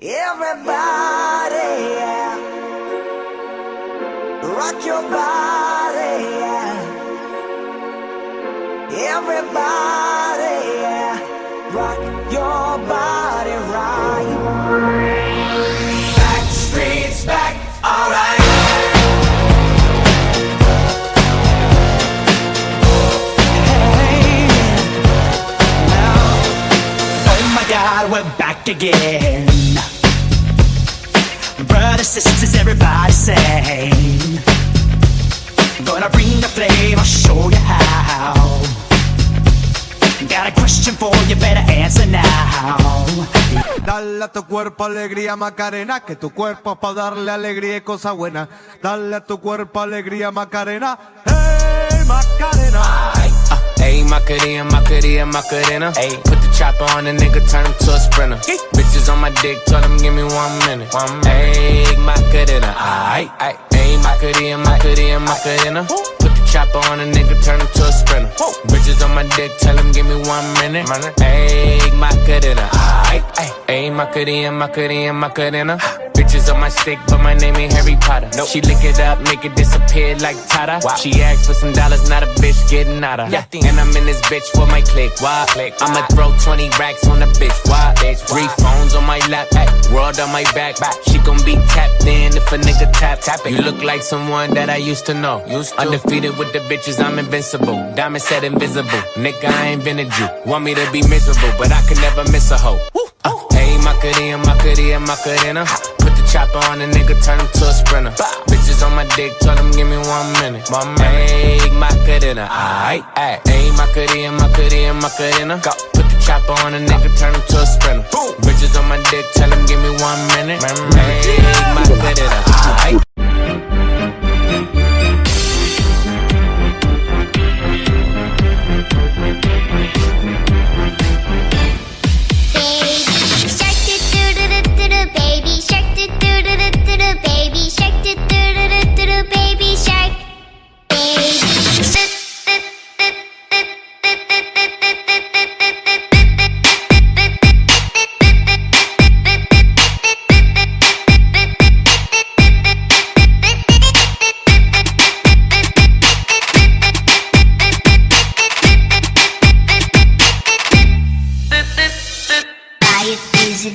Everybody, yeah. Rock your body, yeah. Everybody, yeah. Rock your body right. Back streets back, alright. Hey, now, oh my God, we're back again. Brothers, sisters, everybody sing. Gonna bring the flame, I'll show you how. Got a question for you, better answer now. Dale a tu cuerpo alegría Macarena, que tu cuerpo es pa' darle alegría y cosa buena. Dale a tu cuerpo alegría Macarena, hey Macarena. Ayy, Macarena, Macarena, Macarena. Ayy, put the chopper on the nigga, turn him to a sprinter. Bitches on my dick, tell him give me 1 minute. Ayy, Macarena, aight, aight. Ayy, Macarena, Macarena, Macarena. Put the chopper on a nigga, turn him to a sprinter. Bitches on my dick, tell him give me 1 minute. Ayy, Macarena, aight, aight. Ayy, Macarena, Macarena, Macarena. Bitches on my stick, but my name ain't Harry Potter. Nope. She lick it up, make it disappear like Tata. Wow. She asked for some dollars, not a bitch getting out of. Yeah. And I'm in this bitch for my click. Why? I'ma throw 20 racks on the bitch. Why? 3 phones on my lap, world on my back. She gon' be tapped in if a nigga tap it. You look like someone that I used to know. Undefeated with the bitches, I'm invincible. Diamond said invisible. Nigga, I invented you. Want me to be miserable, but I can never miss a hoe. Hey, Macarena, Macarena, Macarena. Put the chopper on a nigga, turn him to a sprinter. Bitches on my dick, tell him give me 1 minute. Hey, Macarena, aight, aight. Hey, Macarena, Macarena, Macarena. Put the chopper on a nigga, turn him to a sprinter. Bitches on my dick, tell him give me 1 minute. Hey, Macarena, aight.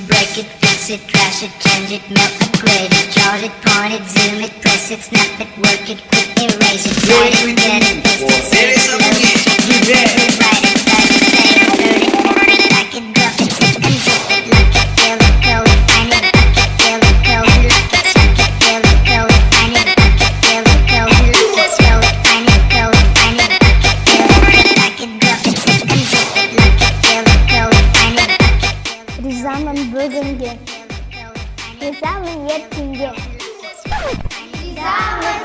Break it, fix it, trash it, change it, melt, upgrade it, charge it, point it, zoom it, press it, snap it, work it, quick erase it, write it, get it, paste it, save it, load it, check it, write it, type it, save it, hurt it, burn it, like it, drop it, zip and zip it, lock it, feel it, code it, find it, lock it, feel it, code it, lock it, suck it, feel it, code it, find it, lock it, feel it, code it, lock it, scroll it, find it, code it, find it, lock it, feel it, burn it, like it, drop it, zip and zip it, lock it, feel it, code it, find it, lock it, feel it. Rizaman bölünge, Rizaman yetinge. Rizaman